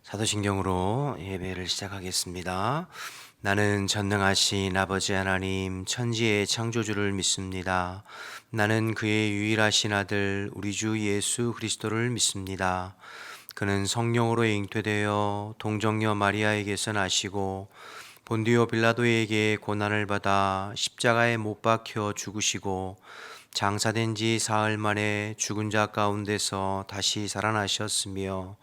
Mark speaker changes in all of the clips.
Speaker 1: 사도신경으로 예배를 시작하겠습니다. 나는 전능하신 아버지 하나님 천지의 창조주를 믿습니다. 나는 그의 유일하신 아들 우리 주 예수 그리스도를 믿습니다. 그는 성령으로 잉태되어 동정녀 마리아에게서 나시고 본디오 빌라도에게 고난을 받아 십자가에 못 박혀 죽으시고 장사된 지 사흘 만에 죽은 자 가운데서 다시 살아나셨으며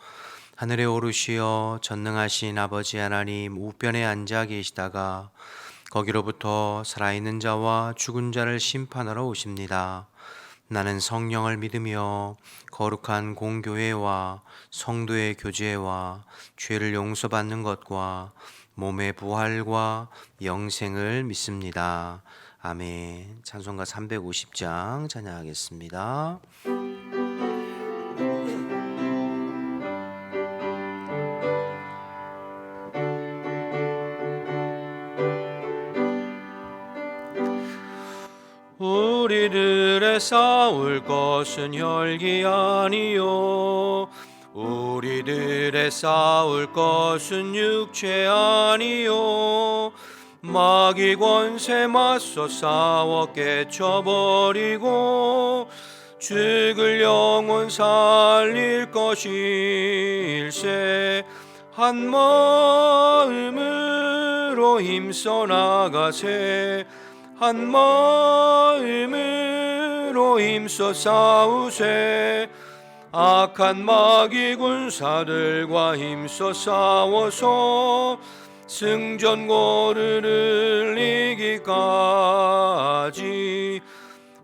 Speaker 1: 하늘에 오르시어 전능하신 아버지 하나님 우편에 앉아 계시다가 거기로부터 살아있는 자와 죽은 자를 심판하러 오십니다. 나는 성령을 믿으며 거룩한 공교회와 성도의 교제와 죄를 용서받는 것과 몸의 부활과 영생을 믿습니다. 아멘. 찬송가 350장 찬양하겠습니다. 우리들의 싸울 것은 혈기 아니요 우리들의 싸울 것은 육체 아니요 마귀 권세 맞서 싸워 깨쳐버리고 죽을 영혼 살릴 것일세 한 마음으로 힘써 나가세 한 마음으로 힘써 싸우세 악한 마귀 군사들과 힘써 싸워서 승전고를 이기까지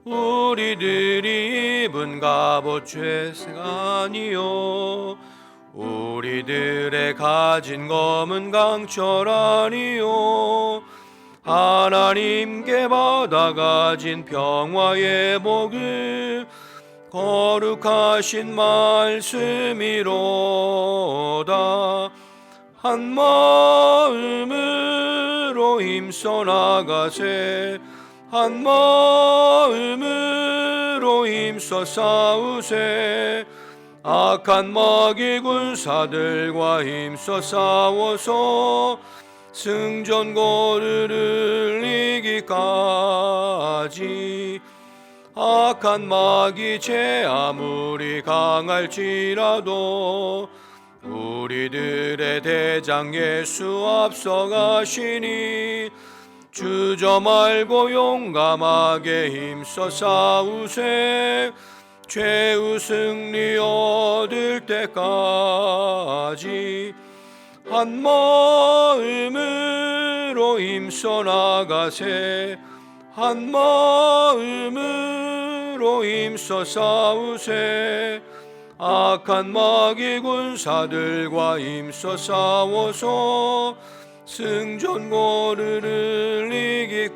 Speaker 1: 우리들이 입은 갑옷 죄색 아니요 우리들의 가진 검은 강철 아니요 하나님께 받아 가진 평화의 복을 거룩하신 말씀이로다 한 마음으로 힘써 나가세 한 마음으로 힘써 싸우세 악한 마귀 군사들과 힘써 싸워서 승전고를 이기까지 악한 마귀 죄 아무리 강할지라도 우리들의 대장 예수 앞서가시니 주저 말고 용감하게 힘써 싸우세 최후 승리 얻을 때까지 한 마음으로 힘써 나가세 한 마음으로 힘써 싸우세 악한 마귀 군사들과 힘써 싸워서 승전고를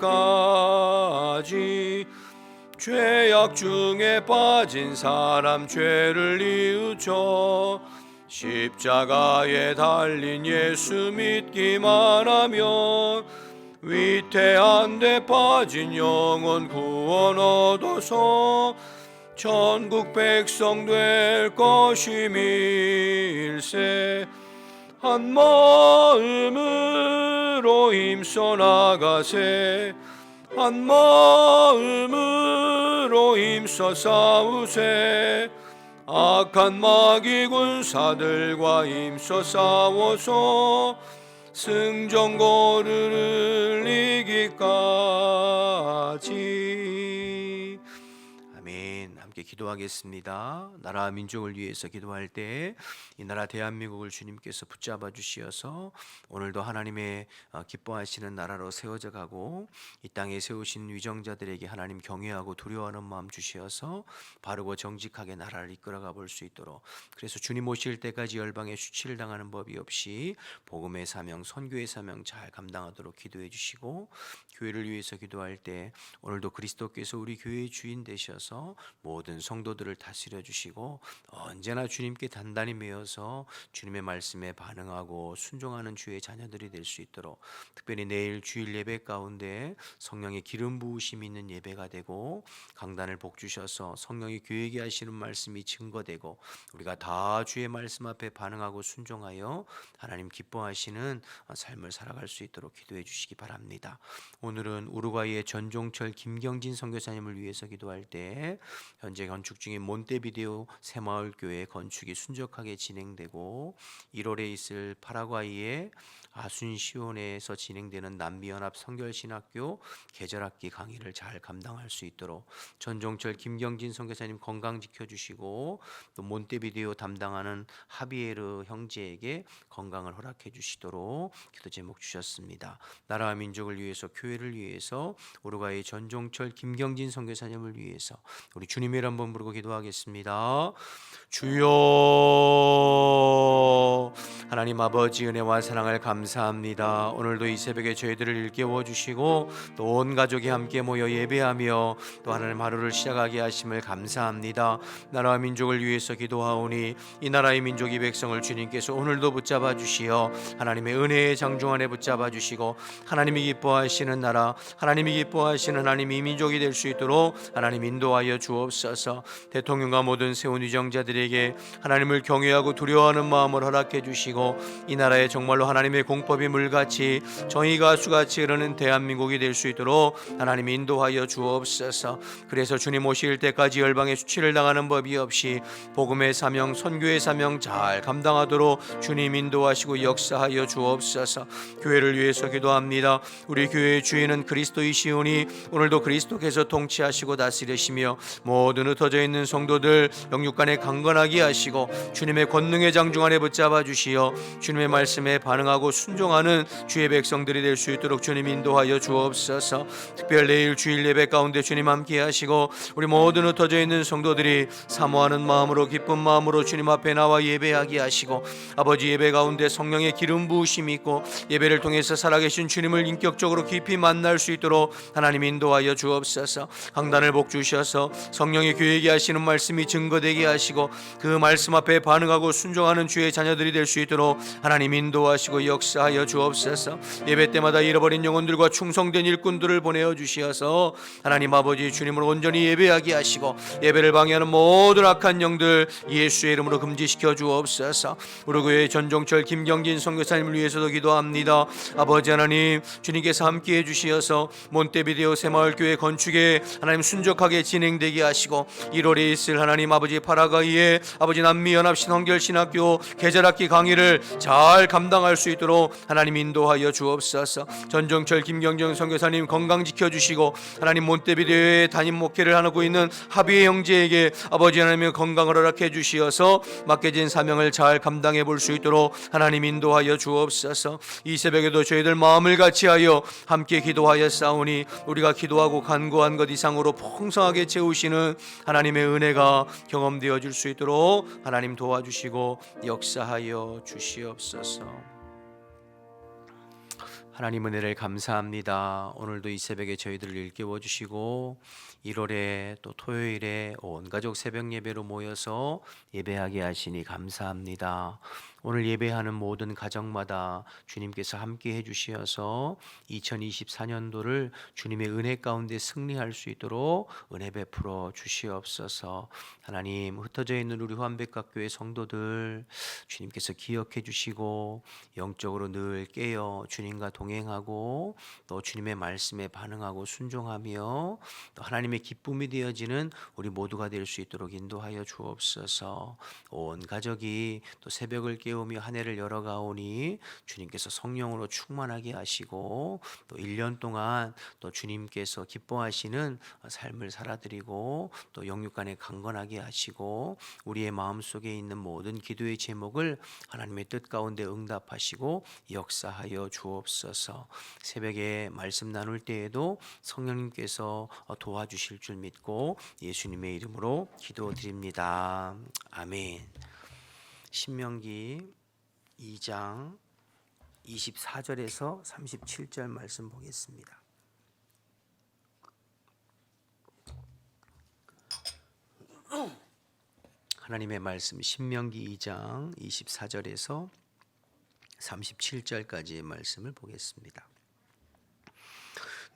Speaker 1: 이기까지 죄악 중에 빠진 사람 죄를 뉘우쳐 십자가에 달린 예수 믿기만 하면 위태한 데 빠진 영혼 구원 얻어서 천국 백성 될 것임일세 한 마음으로 힘써 나가세 한 마음으로 힘써 싸우세 악한 마귀 군사들과 힘써 싸워서 승전고를 이기까지 아멘. 함께 기도하겠습니다. 나라와 민족을 위해서 기도할 때 이 나라 대한민국을 주님께서 붙잡아 주시어서 오늘도 하나님의 기뻐하시는 나라로 세워져 가고 이 땅에 세우신 위정자들에게 하나님 경외하고 두려워하는 마음 주시어서 바르고 정직하게 나라를 이끌어가 볼 수 있도록 그래서 주님 오실 때까지 열방에 수치를 당하는 법이 없이 복음의 사명, 선교의 사명 잘 감당하도록 기도해 주시고 교회를 위해서 기도할 때 오늘도 그리스도께서 우리 교회의 주인 되셔서 모든 모든 성도들을 다스려 주시고 언제나 주님께 단단히 매여서 주님의 말씀에 반응하고 순종하는 주의 자녀들이 될 수 있도록, 특별히 내일 주일 예배 가운데 성령의 기름 부으심이 있는 예배가 되고 강단을 복 주셔서 성령이 교회에게 하시는 말씀이 증거되고 우리가 다 주의 말씀 앞에 반응하고 순종하여 하나님 기뻐하시는 삶을 살아갈 수 있도록 기도해 주시기 바랍니다. 오늘은 우루과이의 전종철 김경진 선교사님을 위해서 기도할 때 현재 건축 중인 몬테비데오 새마을교회 건축이 순적하게 진행되고 1월에 있을 파라과이의 아순시온에서 진행되는 남미연합 성결신학교 계절학기 강의를 잘 감당할 수 있도록 전종철 김경진 선교사님 건강 지켜주시고 또 몬테비데오 담당하는 하비에르 형제에게 건강을 허락해 주시도록 기도 제목 주셨습니다. 나라와 민족을 위해서, 교회를 위해서, 우루과이 전종철 김경진 선교사님을 위해서 우리 주님의 이름 한번 부르고 기도하겠습니다. 주여, 하나님 아버지 은혜와 사랑을 감사합니다. 오늘도 이 새벽에 저희들을 일깨워 주시고 또 온 가족이 함께 모여 예배하며 또 하나님 하루를 시작하게 하심을 감사합니다. 나라와 민족을 위해서 기도하오니 이 나라의 민족 이 백성을 주님께서 오늘도 붙잡아 주시어 하나님의 은혜의 장중 안에 붙잡아 주시고 하나님이 기뻐하시는 나라, 하나님이 기뻐하시는 하나님이 민족이 될 수 있도록 하나님 인도하여 주옵소서. 대통령과 모든 세운 위정자들에게 하나님을 경외하고 두려워하는 마음을 허락해 주시고 이 나라에 정말로 하나님의 공법이 물같이 정의가 수같이 흐르는 대한민국이 될 수 있도록 하나님 인도하여 주옵소서. 그래서 주님 오실 때까지 열방의 수치를 당하는 법이 없이 복음의 사명, 선교의 사명 잘 감당하도록 주님 인도하시고 역사하여 주옵소서. 교회를 위해서 기도합니다. 우리 교회의 주인은 그리스도이시오니 오늘도 그리스도께서 통치하시고 다스리시며 모든 흩어져 있는 성도들 영육간에 강건하게 하시고 주님의 권능의 장중 안에 붙잡아 주시어 주님의 말씀에 반응하고 순종하는 주의 백성들이 될 수 있도록 주님 인도하여 주옵소서. 특별 내일 주일 예배 가운데 주님 함께 하시고 우리 모든 흩어져 있는 성도들이 사모하는 마음으로 기쁜 마음으로 주님 앞에 나와 예배하게 하시고 아버지 예배 가운데 성령의 기름 부으심이 있고 예배를 통해서 살아계신 주님을 인격적으로 깊이 만날 수 있도록 하나님 인도하여 주옵소서. 강단을 복 주셔서 성령의 교회에게 하시는 말씀이 증거되게 하시고 그 말씀 앞에 반응하고 순종하는 주의 자녀들이 될 수 있도록 하나님 인도하시고 역사하여 주옵소서. 예배 때마다 잃어버린 영혼들과 충성된 일꾼들을 보내어 주시어서 하나님 아버지 주님을 온전히 예배하게 하시고 예배를 방해하는 모든 악한 영들 예수의 이름으로 금지시켜 주옵소서. 우리 교회 전종철 김경진 선교사님을 위해서도 기도합니다. 아버지 하나님 주님께서 함께해 주시어서 몬테비데오 새마을교회 건축에 하나님 순적하게 진행되게 하시고 1월에 있을 하나님 아버지 파라과이의 아버지 남미연합 성결신학교 계절학기 강의를 잘 감당할 수 있도록 하나님 인도하여 주옵소서. 전종철 김경정 선교사님 건강 지켜주시고 하나님 몬테비데오에 담임 목회를 하고 있는 하비의 형제에게 아버지 하나님의 건강을 허락해 주시어서 맡겨진 사명을 잘 감당해 볼 수 있도록 하나님 인도하여 주옵소서. 이 새벽에도 저희들 마음을 같이하여 함께 기도하여 싸우니 우리가 기도하고 간구한 것 이상으로 풍성하게 채우시는 하나님의 은혜가 경험되어 줄 수 있도록 하나님 도와주시고 역사하여 주시옵소서. 하나님 은혜를 감사합니다. 오늘도 이 새벽에 저희들을 일깨워 주시고 1월에 또 토요일에 온 가족 새벽 예배로 모여서 예배하게 하시니 감사합니다. 오늘 예배하는 모든 가정마다 주님께서 함께 해주시어서 2024년도를 주님의 은혜 가운데 승리할 수 있도록 은혜 베풀어 주시옵소서. 하나님 흩어져 있는 우리 후한백각교회 성도들 주님께서 기억해 주시고 영적으로 늘 깨어 주님과 동행하고 또 주님의 말씀에 반응하고 순종하며 또 하나님의 기쁨이 되어지는 우리 모두가 될 수 있도록 인도하여 주옵소서. 온 가족이 또 새벽을 깨우며 한 해를 열어가오니 주님께서 성령으로 충만하게 하시고 또 1년 동안 또 주님께서 기뻐하시는 삶을 살아드리고 또 영육간에 강건하게 하시고 우리의 마음속에 있는 모든 기도의 제목을 하나님의 뜻 가운데 응답하시고 역사하여 주옵소서. 새벽에 말씀 나눌 때에도 성령님께서 도와주실 줄 믿고 예수님의 이름으로 기도드립니다. 아멘. 신명기 2장 24절에서 37절 말씀 보겠습니다. 하나님의 말씀 신명기 2장 24절에서 37절까지의 말씀을 보겠습니다.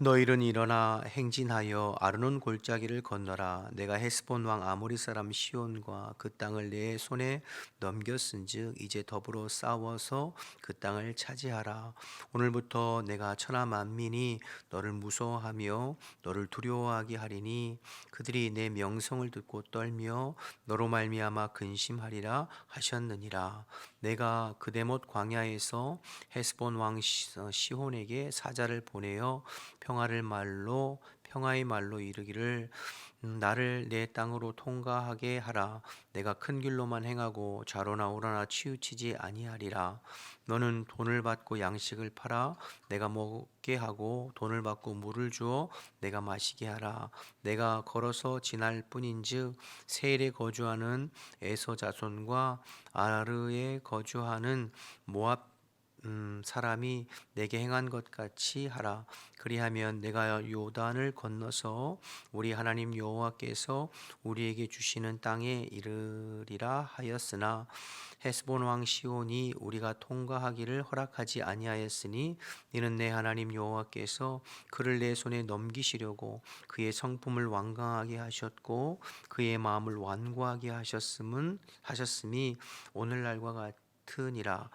Speaker 1: 너희는 일어나 행진하여 아르논 골짜기를 건너라. 내가 헤스본 왕 아모리 사람 시온과 그 땅을 내 손에 넘겼은즉 이제 더불어 싸워서 그 땅을 차지하라. 오늘부터 내가 천하 만민이 너를 무서워하며 너를 두려워하게 하리니 그들이 내 명성을 듣고 떨며 너로 말미암아 근심하리라 하셨느니라. 내가 그데못 광야에서 헤스본 왕 시혼에게 사자를 보내어 평화의 말로 이르기를 나를 내 땅으로 통과하게 하라. 내가 큰 길로만 행하고 좌로나 우로나 치우치지 아니하리라. 너는 돈을 받고 양식을 팔아 내가 먹게 하고 돈을 받고 물을 주어 내가 마시게 하라. 내가 걸어서 지날 뿐인즉 세일에 거주하는 에서 자손과 아르에 거주하는 모압 사람이 내게 행한 것 같이 하라. 그리하면 내가 요단을 건너서 우리 하나님 여호와께서 우리에게 주시는 땅에 이르리라 하였으나 헤스본 왕 시온이 우리가 통과하기를 허락하지 아니하였으니 이는 내 하나님 여호와께서 그를 내 손에 넘기시려고 그의 성품을 완강하게 하셨고 그의 마음을 완고하게 하셨음이 오늘날과 같으니라.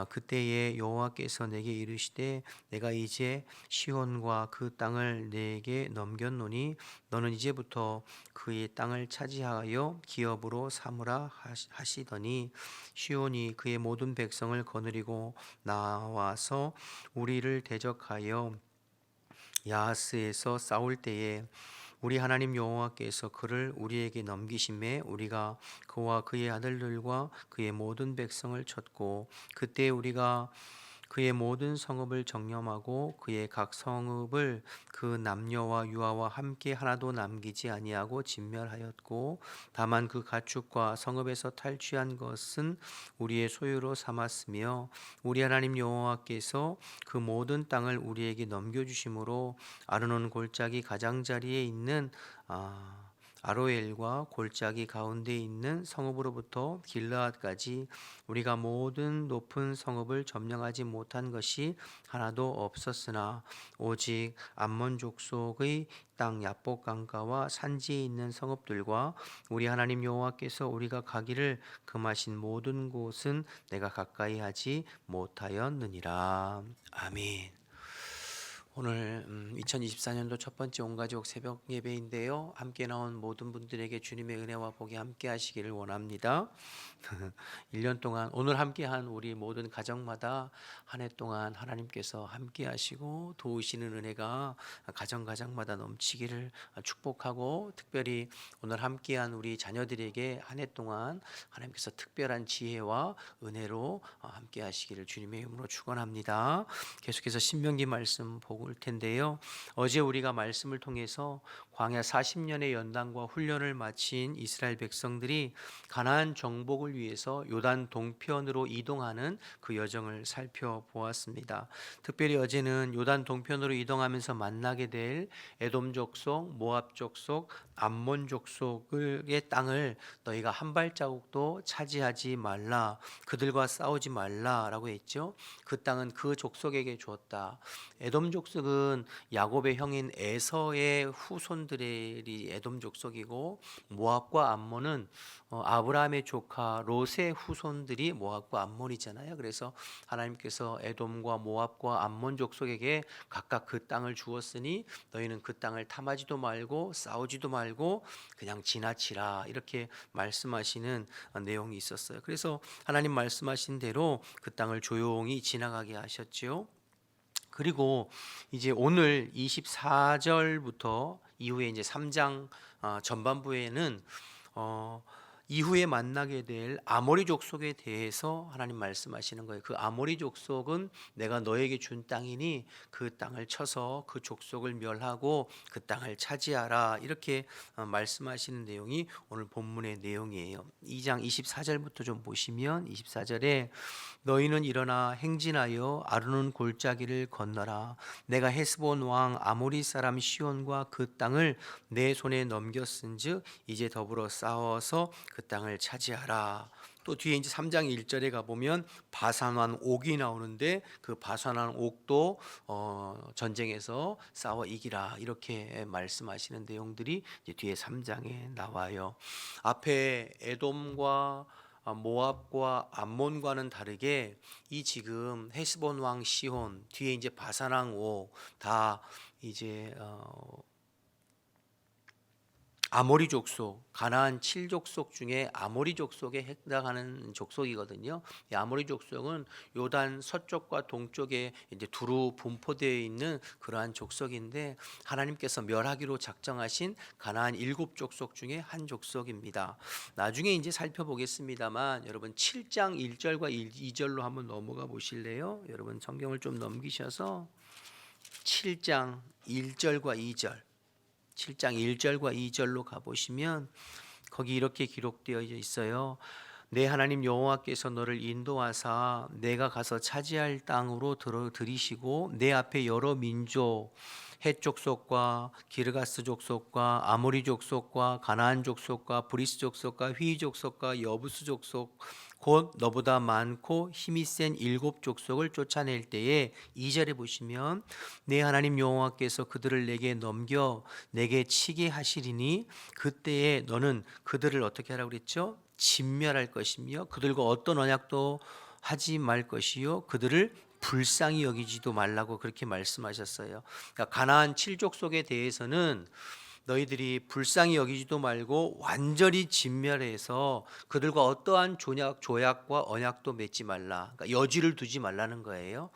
Speaker 1: 그때에 여호와께서 내게 이르시되 내가 이제 시온과 그 땅을 내게 넘겼노니 너는 이제부터 그의 땅을 차지하여 기업으로 삼으라 하시더니 시온이 그의 모든 백성을 거느리고 나와서 우리를 대적하여 야하스에서 싸울 때에 우리 하나님 여호와께서 그를 우리에게 넘기심에 우리가 그와 그의 아들들과 그의 모든 백성을 쳤고 그때 우리가 그의 모든 성읍을 정념하고 그의 각 성읍을 그 남녀와 유아와 함께 하나도 남기지 아니하고 진멸하였고 다만 그 가축과 성읍에서 탈취한 것은 우리의 소유로 삼았으며 우리 하나님 여호와께서 그 모든 땅을 우리에게 넘겨주심으로 아르논 골짜기 가장자리에 있는 아로엘과 골짜기 가운데 있는 성읍으로부터 길르앗까지 우리가 모든 높은 성읍을 점령하지 못한 것이 하나도 없었으나 오직 암몬 족속의 땅 야복 강가와 산지에 있는 성읍들과 우리 하나님 여호와께서 우리가 가기를 금하신 모든 곳은 내가 가까이 하지 못하였느니라. 아멘. 오늘 2024년도 첫 번째 온가족 새벽 예배인데요. 함께 나온 모든 분들에게 주님의 은혜와 복이 함께 하시기를 원합니다. 1년 동안 오늘 함께한 우리 모든 가정마다 한 해 동안 하나님께서 함께 하시고 도우시는 은혜가 가정마다 넘치기를 축복하고 특별히 오늘 함께한 우리 자녀들에게 한 해 동안 하나님께서 특별한 지혜와 은혜로 함께 하시기를 주님의 이름으로 축원합니다. 계속해서 신명기 말씀 보고 올 텐데요. 어제 우리가 말씀을 통해서 광야 40년의 연단과 훈련을 마친 이스라엘 백성들이 가나안 정복을 위해서 요단 동편으로 이동하는 그 여정을 살펴보았습니다. 특별히 어제는 요단 동편으로 이동하면서 만나게 될 에돔 족속, 모압 족속, 암몬 족속의 땅을 너희가 한 발자국도 차지하지 말라, 그들과 싸우지 말라라고 했죠. 그 땅은 그 족속에게 주었다. 에돔 족속은 야곱의 형인 에서의 후손들이 에돔 족속이고 모압과 암몬은 아브라함의 조카 롯의 후손들이 모압과 암몬이잖아요. 그래서 하나님께서 에돔과 모압과 암몬 족속에게 각각 그 땅을 주었으니 너희는 그 땅을 탐하지도 말고 싸우지도 말고 그냥 지나치라, 이렇게 말씀하시는 내용이 있었어요. 그래서 하나님 말씀하신 대로 그 땅을 조용히 지나가게 하셨죠. 그리고 이제 오늘 24절부터 이후에 이제 3장 전반부에는 이후에 만나게 될 아모리 족속에 대해서 하나님 말씀하시는 거예요. 그 아모리 족속은 내가 너에게 준 땅이니 그 땅을 쳐서 그 족속을 멸하고 그 땅을 차지하라. 이렇게 말씀하시는 내용이 오늘 본문의 내용이에요. 2장 24절부터 좀 보시면 24절에 너희는 일어나 행진하여 아르논 골짜기를 건너라. 내가 헤스본 왕 아모리 사람 시온과 그 땅을 내 손에 넘겼은즉 이제 더불어 싸워서 그 땅을 차지하라. 또 뒤에 이제 3장 1절에 가 보면 바산왕 옥이 나오는데 그 바산왕 옥도 전쟁에서 싸워 이기라 이렇게 말씀하시는 내용들이 이제 뒤에 3장에 나와요. 앞에 에돔과 모압과 암몬과는 다르게 이 지금 헤스본 왕 시혼 뒤에 이제 바산 왕 옥 다 이제 아모리 족속, 가나안 7족속 중에 아모리 족속에 해당하는 족속이거든요. 이 아모리 족속은 요단 서쪽과 동쪽에 이제 두루 분포되어 있는 그러한 족속인데 하나님께서 멸하기로 작정하신 가나안 7족속 중에 한 족속입니다. 나중에 이제 살펴보겠습니다만 여러분 7장 1절과 2절로 한번 넘어가 보실래요? 여러분 성경을 좀 넘기셔서 7장 1절과 2절 7장 1절과 2절로 가보시면 거기 이렇게 기록되어 있어요. 내 하나님 여호와께서 너를 인도하사 내가 가서 차지할 땅으로 들이시고 내 앞에 여러 민족 헷 족속과 기르가스 족속과 아모리 족속과 가나안 족속과 브리스 족속과 휘 족속과 여부스 족속 곧 너보다 많고 힘이 센 7족속을 쫓아낼 때에 2절에 보시면 내 하나님 여호와께서 그들을 내게 넘겨 내게 치게 하시리니 그때에 너는 그들을 어떻게 하라고 그랬죠? 진멸할 것이며 그들과 어떤 언약도 하지 말 것이요 그들을 불쌍히 여기지도 말라고 그렇게 말씀하셨어요. 그러니까 가나안 7족속에 대해서는 너희들이 불쌍히 여기지도 말고 완전히 진멸해서 그들과 어떠한 조약과 언약도 맺지 말라. 그러니까 여지를 두지 말라는 거예요.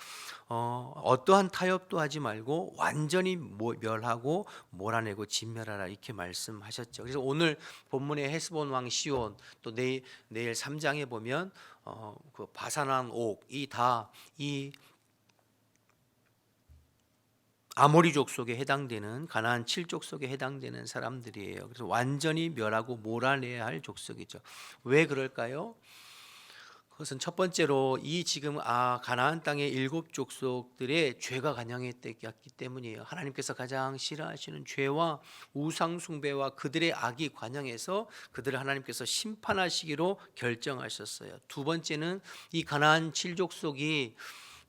Speaker 1: 어떠한 타협도 하지 말고 완전히 멸하고 몰아내고 진멸하라 이렇게 말씀하셨죠. 그래서 오늘 본문의 헤스본 왕 시온 또 내일 3장에 보면 그 바산 왕 옥이 다 이 아모리 족속에 해당되는 가나안 7족속에 해당되는 사람들이에요. 그래서 완전히 멸하고 몰아내야 할 족속이죠. 왜 그럴까요? 그것은 첫 번째로 이 지금 가나안 땅의 7족속들의 죄가 관영했기 때문이에요. 하나님께서 가장 싫어하시는 죄와 우상 숭배와 그들의 악이 관영해서 그들을 하나님께서 심판하시기로 결정하셨어요. 두 번째는 이 가나안 7족속이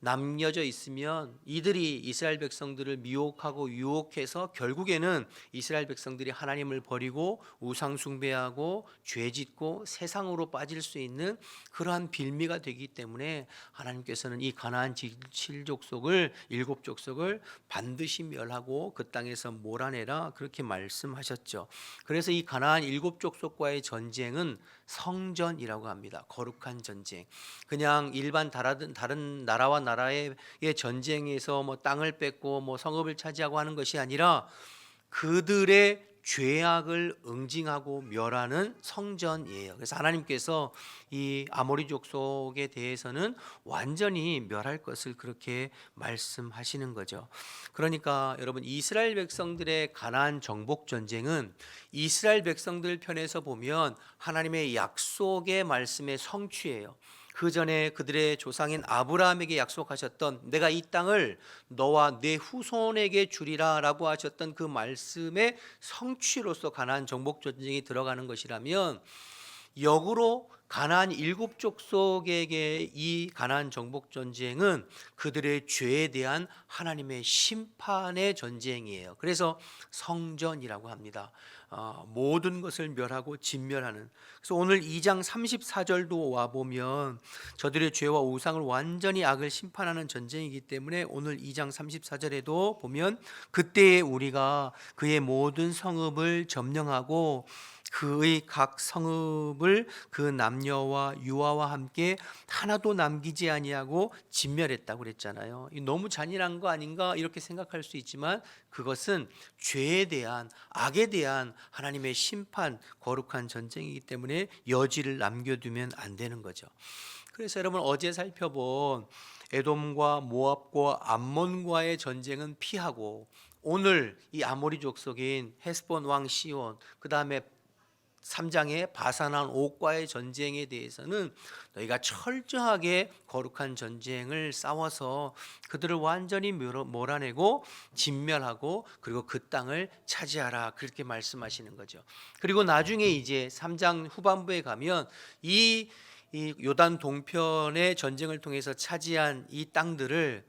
Speaker 1: 남겨져 있으면 이들이 이스라엘 백성들을 미혹하고 유혹해서 결국에는 이스라엘 백성들이 하나님을 버리고 우상 숭배하고 죄짓고 세상으로 빠질 수 있는 그러한 빌미가 되기 때문에 하나님께서는 이 가나안 7족속을 7족속을 반드시 멸하고 그 땅에서 몰아내라 그렇게 말씀하셨죠. 그래서 이 가나안 7족속과의 전쟁은 성전이라고 합니다. 거룩한 전쟁. 그냥 일반 다른 나라와 나라의 전쟁에서 뭐 땅을 뺏고 뭐 성읍을 차지하고 하는 것이 아니라 그들의 죄악을 응징하고 멸하는 성전이에요. 그래서 하나님께서 이 아모리 족속에 대해서는 완전히 멸할 것을 그렇게 말씀하시는 거죠. 그러니까 여러분 이스라엘 백성들의 가나안 정복 전쟁은 이스라엘 백성들 편에서 보면 하나님의 약속의 말씀의 성취예요. 그 전에 그들의 조상인 아브라함에게 약속하셨던 내가 이 땅을 너와 내 후손에게 주리라라고 하셨던 그 말씀의 성취로서 가나안 정복 전쟁이 들어가는 것이라면 역으로 가나안 7족속에게 이 가나안 정복 전쟁은 그들의 죄에 대한 하나님의 심판의 전쟁이에요. 그래서 성전이라고 합니다. 모든 것을 멸하고 진멸하는. 그래서 오늘 2장 34절도 와 보면 저들의 죄와 우상을 완전히 악을 심판하는 전쟁이기 때문에 오늘 2장 34절에도 보면 그때에 우리가 그의 모든 성읍을 점령하고 그의 각 성읍을 그 남녀와 유아와 함께 하나도 남기지 아니하고 진멸했다고 그랬잖아요. 이 너무 잔인한 거 아닌가 이렇게 생각할 수 있지만 그것은 죄에 대한, 악에 대한 하나님의 심판, 거룩한 전쟁이기 때문에 여지를 남겨두면 안 되는 거죠. 그래서 여러분 어제 살펴본 에돔과 모압과 암몬과의 전쟁은 피하고, 오늘 이 아모리 족속인 헤스본 왕 시온, 그 다음에 3장의 바산한 옥과의 전쟁에 대해서는 너희가 철저하게 거룩한 전쟁을 싸워서 그들을 완전히 몰아내고 진멸하고, 그리고 그 땅을 차지하라, 그렇게 말씀하시는 거죠. 그리고 나중에 이제 3장 후반부에 가면 이 요단 동편의 전쟁을 통해서 차지한 이 땅들을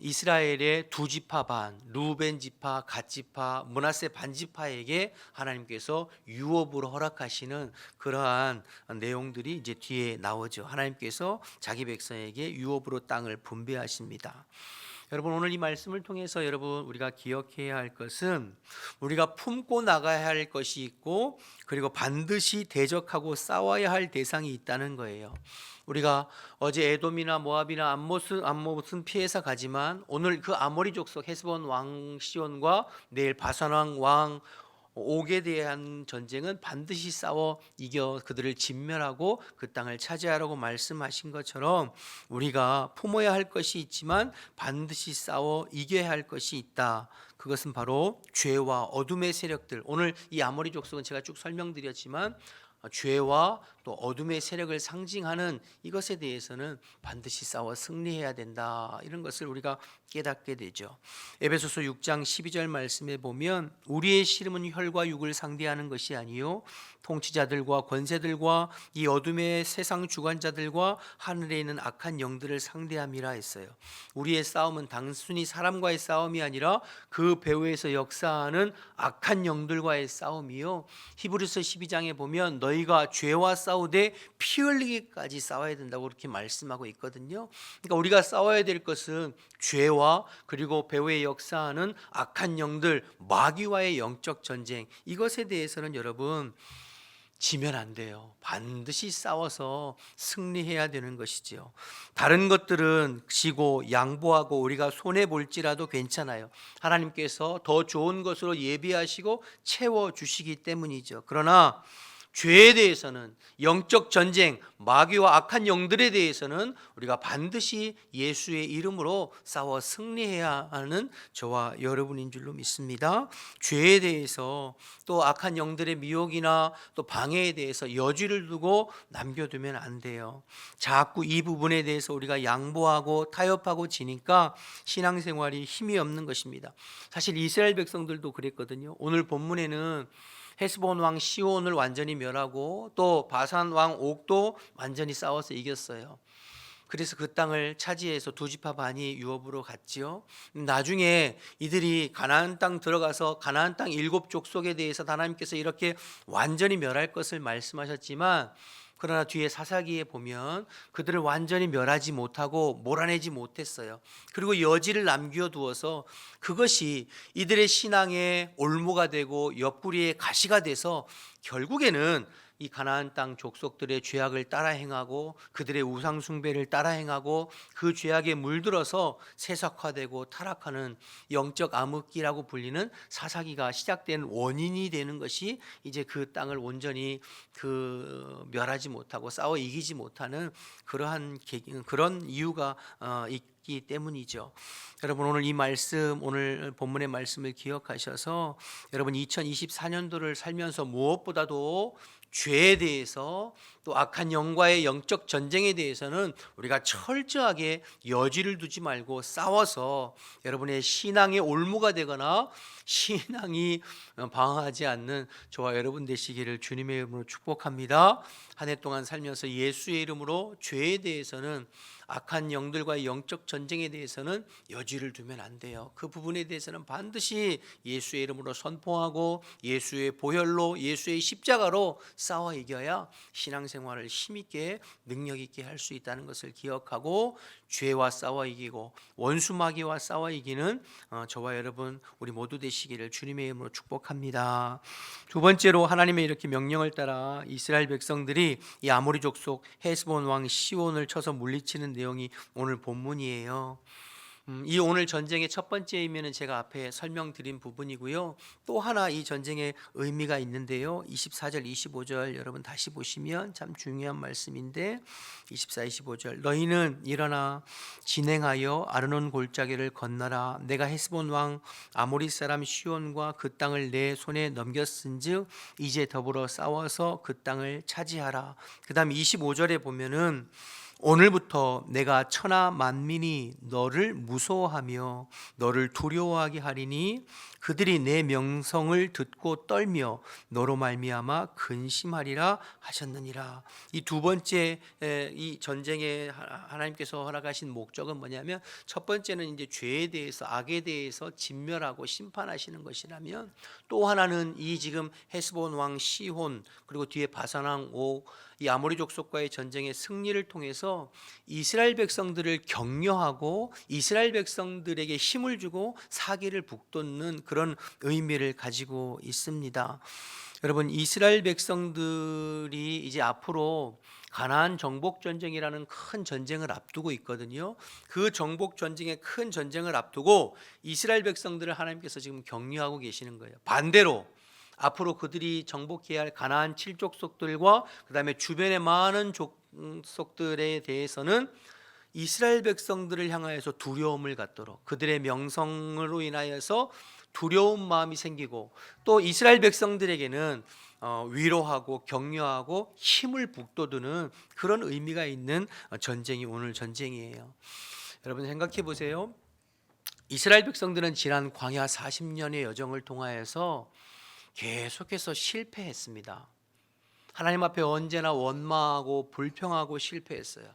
Speaker 1: 이스라엘의 두 지파 반, 루벤 지파, 갓 지파, 므낫세 반 지파에게 하나님께서 유업으로 허락하시는 그러한 내용들이 이제 뒤에 나오죠. 하나님께서 자기 백성에게 유업으로 땅을 분배하십니다. 여러분 오늘 이 말씀을 통해서 여러분 우리가 기억해야 할 것은, 우리가 품고 나가야 할 것이 있고, 그리고 반드시 대적하고 싸워야 할 대상이 있다는 거예요. 우리가 어제 에돔이나 모압이나 암못은 피해서 가지만, 오늘 그 아모리 족속 헤스본 왕 시온과 내일 바산 왕 옥에 대한 전쟁은 반드시 싸워 이겨 그들을 진멸하고 그 땅을 차지하라고 말씀하신 것처럼, 우리가 품어야 할 것이 있지만 반드시 싸워 이겨야 할 것이 있다. 그것은 바로 죄와 어둠의 세력들. 오늘 이 아모리 족속은 제가 쭉 설명드렸지만 죄와 또 어둠의 세력을 상징하는 이것에 대해서는 반드시 싸워 승리해야 된다, 이런 것을 우리가 깨닫게 되죠. 에베소서 6장 12절 말씀에 보면, 우리의 씨름은 혈과 육을 상대하는 것이 아니요 통치자들과 권세들과 이 어둠의 세상 주관자들과 하늘에 있는 악한 영들을 상대함이라 했어요. 우리의 싸움은 단순히 사람과의 싸움이 아니라 그 배후에서 역사하는 악한 영들과의 싸움이요, 히브리서 12장에 보면 너희가 죄와 싸우되 피 흘리기까지 싸워야 된다고 그렇게 말씀하고 있거든요. 그러니까 우리가 싸워야 될 것은 죄와, 그리고 배후에 역사하는 악한 영들, 마귀와의 영적 전쟁, 이것에 대해서는 여러분 지면 안 돼요. 반드시 싸워서 승리해야 되는 것이지요. 다른 것들은 지고 양보하고 우리가 손해 볼지라도 괜찮아요. 하나님께서 더 좋은 것으로 예비하시고 채워 주시기 때문이죠. 그러나 죄에 대해서는, 영적 전쟁, 마귀와 악한 영들에 대해서는 우리가 반드시 예수의 이름으로 싸워 승리해야 하는 저와 여러분인 줄로 믿습니다. 죄에 대해서, 또 악한 영들의 미혹이나 또 방해에 대해서 여지를 두고 남겨두면 안 돼요. 자꾸 이 부분에 대해서 우리가 양보하고 타협하고 지니까 신앙생활이 힘이 없는 것입니다. 사실 이스라엘 백성들도 그랬거든요. 오늘 본문에는 헤스본 왕 시온을 완전히 멸하고 또 바산 왕 옥도 완전히 싸워서 이겼어요. 그래서 그 땅을 차지해서 두 지파 반이 유업으로 갔지요. 나중에 이들이 가나안 땅 들어가서 가나안 땅 7족속에 대해서 하나님께서 이렇게 완전히 멸할 것을 말씀하셨지만, 그러나 뒤에 사사기에 보면 그들을 완전히 멸하지 못하고 몰아내지 못했어요. 그리고 여지를 남겨두어서 그것이 이들의 신앙의 올무가 되고 옆구리의 가시가 돼서 결국에는 이 가나안 땅 족속들의 죄악을 따라 행하고 그들의 우상 숭배를 따라 행하고 그 죄악에 물들어서 세속화되고 타락하는 영적 암흑기라고 불리는 사사기가 시작된 원인이 되는 것이, 이제 그 땅을 온전히 멸하지 못하고 싸워 이기지 못하는 그런 이유가 있기 때문이죠. 여러분 오늘 이 말씀, 오늘 본문의 말씀을 기억하셔서 여러분 2024년도를 살면서 무엇보다도 죄에 대해서, 또 악한 영과의 영적 전쟁에 대해서는 우리가 철저하게 여지를 두지 말고 싸워서 여러분의 신앙의 올무가 되거나 신앙이 방황하지 않는 저와 여러분 되시기를 주님의 이름으로 축복합니다. 한 해 동안 살면서 예수의 이름으로 죄에 대해서는 악한 영들과의 영적 전쟁에 대해서는 여지를 두면 안 돼요. 그 부분에 대해서는 반드시 예수의 이름으로 선포하고 예수의 보혈로 예수의 십자가로 싸워 이겨야 신앙생활을 힘있게 능력 있게 할 수 있다는 것을 기억하고 죄와 싸워 이기고 원수 마귀와 싸워 이기는 저와 여러분 우리 모두 되시기를 주님의 이름으로 축복합니다. 두 번째로 하나님의 이렇게 명령을 따라 이스라엘 백성들이 이 아모리 족속 헤스본 왕 시온을 쳐서 물리치는 내용이 오늘 본문이에요. 이 오늘 전쟁의 첫 번째이면은 제가 앞에 설명드린 부분이고요. 또 하나 이 전쟁의 의미가 있는데요. 24절 25절 여러분 다시 보시면 참 중요한 말씀인데 24, 25절 너희는 일어나 진행하여 아르논 골짜기를 건너라. 내가 헤스본 왕 아모리 사람 시온과 그 땅을 내 손에 넘겼은즉 이제 더불어 싸워서 그 땅을 차지하라. 그 다음 25절에 보면은 오늘부터 내가 천하 만민이 너를 무서워하며 너를 두려워하게 하리니 그들이 내 명성을 듣고 떨며 너로 말미암아 근심하리라 하셨느니라. 이 두 번째 이 전쟁에 하나님께서 허락하신 목적은 뭐냐면 첫 번째는 이제 죄에 대해서 악에 대해서 진멸하고 심판하시는 것이라면 또 하나는 이 지금 헤스본 왕 시혼 그리고 뒤에 바산 왕 옥 이 아모리 족속과의 전쟁의 승리를 통해서 이스라엘 백성들을 격려하고 이스라엘 백성들에게 힘을 주고 사기를 북돋는 그런 의미를 가지고 있습니다. 여러분 이스라엘 백성들이 이제 앞으로 가나안 정복 전쟁이라는 큰 전쟁을 앞두고 있거든요. 그 정복 전쟁의 큰 전쟁을 앞두고 이스라엘 백성들을 하나님께서 지금 격려하고 계시는 거예요. 반대로 앞으로 그들이 정복해야 할 가나안 7족속들과 그다음에 주변의 많은 족속들에 대해서는 이스라엘 백성들을 향하여서 두려움을 갖도록 그들의 명성으로 인하여서 두려운 마음이 생기고 또 이스라엘 백성들에게는 위로하고 격려하고 힘을 북돋우는 그런 의미가 있는 전쟁이 오늘 전쟁이에요. 여러분 생각해 보세요. 이스라엘 백성들은 지난 광야 40년의 여정을 통하여서 계속해서 실패했습니다. 하나님 앞에 언제나 원망하고 불평하고 실패했어요.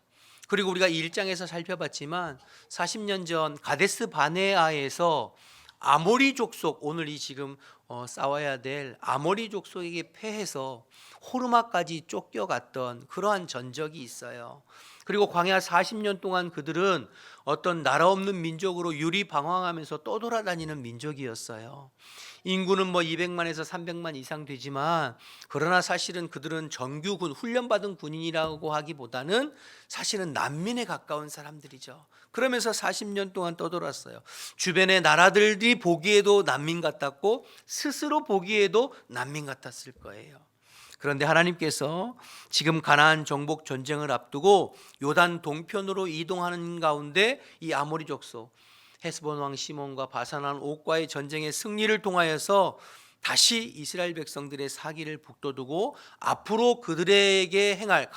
Speaker 1: 그리고 우리가 1장에서 살펴봤지만 40년 전 가데스 바네아에서 아모리 족속 오늘 이 지금 싸워야 될 아모리 족속에게 패해서 호르마까지 쫓겨갔던 그러한 전적이 있어요. 그리고 광야 40년 동안 그들은 어떤 나라 없는 민족으로 유리방황하면서 떠돌아다니는 민족이었어요. 인구는 200만에서 300만 이상 되지만 그러나 사실은 그들은 정규군 훈련받은 군인이라고 하기보다는 사실은 난민에 가까운 사람들이죠. 그러면서 40년 동안 떠돌았어요. 주변의 나라들이 보기에도 난민 같았고 스스로 보기에도 난민 같았을 거예요. 그런데 하나님께서 지금 가나안 정복 전쟁을 앞두고 요단 동편으로 이동하는 가운데 이 아모리 족속 헤스본 왕 시몬과 바산 왕 옥과의 전쟁의 승리를 통하여서 다시 이스라엘 백성들의 사기를 북돋우고 앞으로 그들에게 행할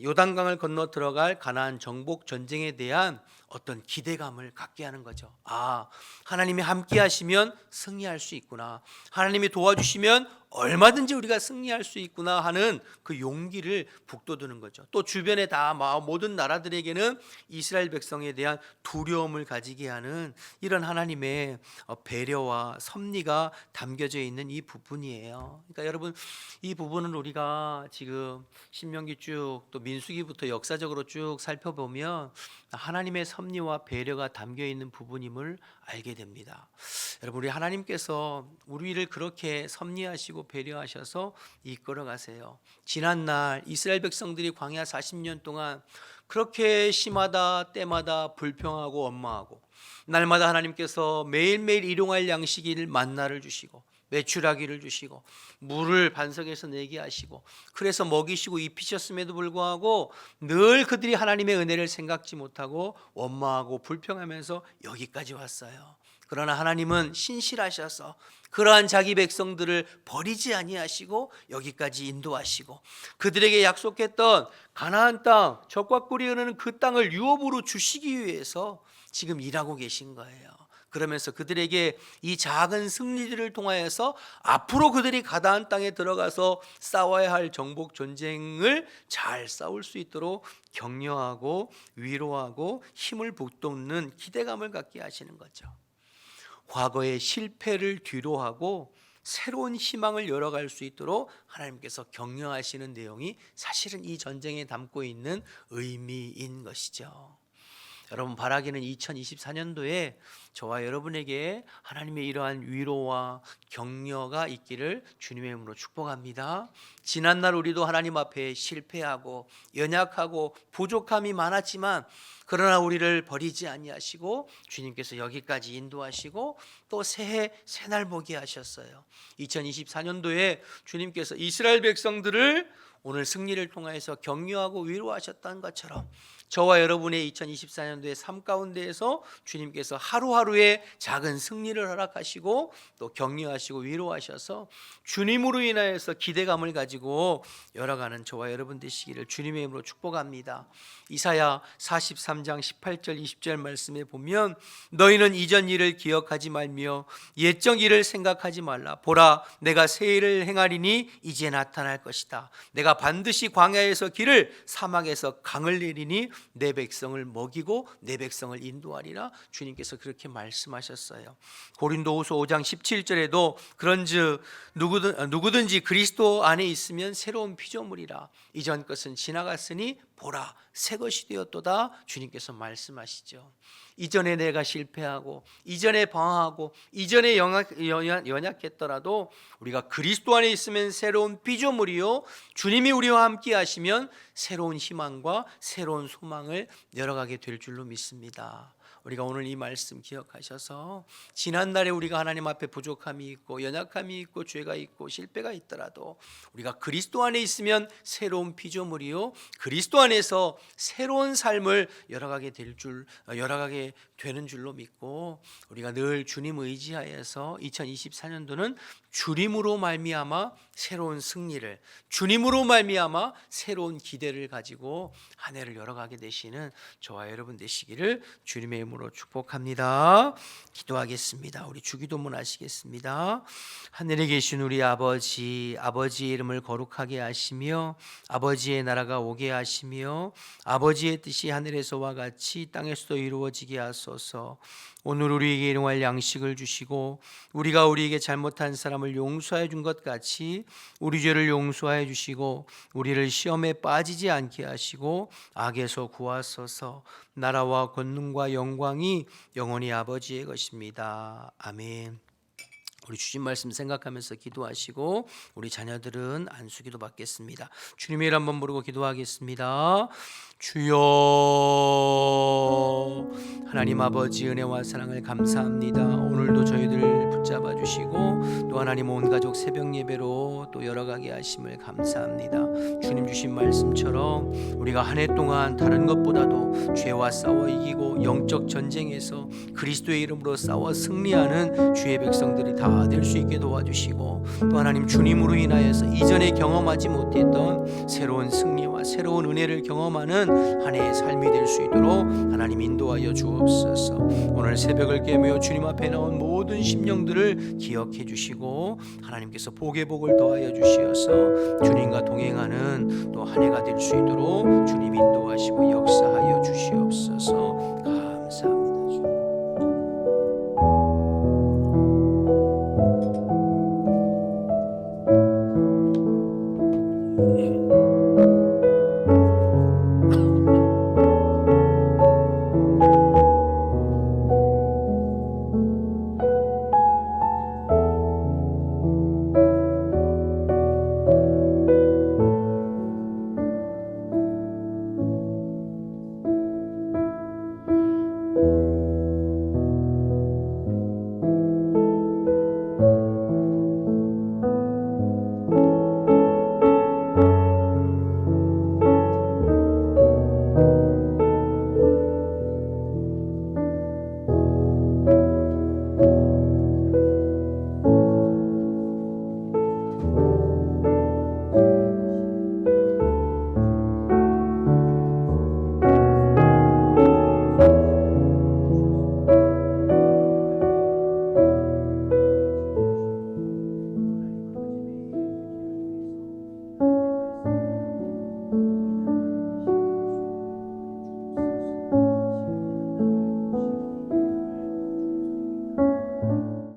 Speaker 1: 요단강을 건너 들어갈 가나안 정복 전쟁에 대한 어떤 기대감을 갖게 하는 거죠. 하나님이 함께 하시면 승리할 수 있구나. 하나님이 도와주시면 얼마든지 우리가 승리할 수 있구나 하는 그 용기를 북돋우는 거죠. 또 주변에 모든 나라들에게는 이스라엘 백성에 대한 두려움을 가지게 하는 이런 하나님의 배려와 섭리가 담겨져 있는 이 부분이에요. 그러니까 여러분 이 부분은 우리가 지금 신명기 쭉 또 민수기부터 역사적으로 쭉 살펴보면 하나님의 섭리와 배려가 담겨 있는 부분임을 알게 됩니다. 여러분 우리 하나님께서 우리를 그렇게 섭리하시고 배려하셔서 이끌어 가세요. 지난날 이스라엘 백성들이 광야 40년 동안 그렇게 시마다 때마다 불평하고 원망하고 날마다 하나님께서 매일매일 일용할 양식일 만나를 주시고 메추라기를 주시고 물을 반석에서 내게 하시고 그래서 먹이시고 입히셨음에도 불구하고 늘 그들이 하나님의 은혜를 생각지 못하고 원망하고 불평하면서 여기까지 왔어요. 그러나 하나님은 신실하셔서 그러한 자기 백성들을 버리지 아니하시고 여기까지 인도하시고 그들에게 약속했던 가나안 땅 적과 꿀이 흐르는 그 땅을 유업으로 주시기 위해서 지금 일하고 계신 거예요. 그러면서 그들에게 이 작은 승리들을 통하여서 앞으로 그들이 가나안 땅에 들어가서 싸워야 할 정복 전쟁을 잘 싸울 수 있도록 격려하고 위로하고 힘을 북돋는 기대감을 갖게 하시는 거죠. 과거의 실패를 뒤로하고 새로운 희망을 열어갈 수 있도록 하나님께서 격려하시는 내용이 사실은 이 전쟁에 담고 있는 의미인 것이죠. 여러분, 바라기는 2024년도에 저와 여러분에게 하나님의 이러한 위로와 격려가 있기를 주님의 이름으로 축복합니다. 지난날 우리도 하나님 앞에 실패하고 연약하고 부족함이 많았지만 그러나 우리를 버리지 아니하시고 주님께서 여기까지 인도하시고 또 새해 새날 보게 하셨어요. 2024년도에 주님께서 이스라엘 백성들을 오늘 승리를 통해서 격려하고 위로하셨던 것처럼 저와 여러분의 2024년도의 삶 가운데에서 주님께서 하루하루의 작은 승리를 허락하시고 또 격려하시고 위로하셔서 주님으로 인하여서 기대감을 가지고 열어가는 저와 여러분 되시기를 주님의 이름으로 축복합니다. 이사야 43장 18절 20절 말씀에 보면 너희는 이전 일을 기억하지 말며 옛적 일을 생각하지 말라. 보라, 내가 새 일을 행하리니 이제 나타날 것이다. 내가 반드시 광야에서 길을 사막에서 강을 내리니 내 백성을 먹이고 내 백성을 인도하리라. 주님께서 그렇게 말씀하셨어요. 고린도후서 5장 17절에도 그런즉 누구든지 그리스도 안에 있으면 새로운 피조물이라. 이전 것은 지나갔으니 보라, 새 것이 되었도다. 주님께서 말씀하시죠. 이전에 내가 실패하고 이전에 방황하고 이전에 연약했더라도 우리가 그리스도 안에 있으면 새로운 피조물이요, 주님이 우리와 함께 하시면 새로운 희망과 새로운 소망을 열어가게 될 줄로 믿습니다. 우리가 오늘 이 말씀 기억하셔서 지난날에 우리가 하나님 앞에 부족함이 있고 연약함이 있고 죄가 있고 실패가 있더라도 우리가 그리스도 안에 있으면 새로운 피조물이요, 그리스도 안에서 새로운 삶을 열어가게 되는 줄로 믿고 우리가 늘 주님 의지하여서 2024년도는 주님으로 말미암아 새로운 승리를, 주님으로 말미암아 새로운 기대를 가지고 한 해를 열어가게 되시는 저와 여러분 되시기를 주님의 이름으로 축복합니다. 기도하겠습니다. 우리 주기도문 하시겠습니다. 하늘에 계신 우리 아버지, 아버지의 이름을 거룩하게 하시며 아버지의 나라가 오게 하시며 아버지의 뜻이 하늘에서와 같이 땅에서도 이루어지게 하소서. 오늘 우리에게 일용할 양식을 주시고 우리가 우리에게 잘못한 사람을 용서해 준 것 같이 우리 죄를 용서해 주시고 우리를 시험에 빠지지 않게 하시고 악에서 구하소서. 나라와 권능과 영광이 영원히 아버지의 것입니다. 아멘. 우리 주신 말씀 생각하면서 기도하시고 우리 자녀들은 안수기도 받겠습니다. 주님의 이름 한번 부르고 기도하겠습니다. 주여, 하나님 아버지 은혜와 사랑을 감사합니다. 오늘도 저희들 붙잡아 주시고 또 하나님 온 가족 새벽 예배로 또 열어가게 하심을 감사합니다. 주님 주신 말씀처럼 우리가 한 해 동안 다른 것보다도 죄와 싸워 이기고 영적 전쟁에서 그리스도의 이름으로 싸워 승리하는 주의 백성들이 다 될 수 있게 도와주시고 또 하나님 주님으로 인하여서 이전에 경험하지 못했던 새로운 승리와 새로운 은혜를 경험하는 한 해의 삶이 될 수 있도록 하나님 인도하여 주옵소서. 오늘 새벽을 깨며 주님 앞에 나온 모든 심령들을 기억해 주시고 하나님께서 복의 복을 더하여 주시어서 주님과 동행하는 또 한 해가 될 수 있도록 주님 인도하시고 역사하여 주시옵소서.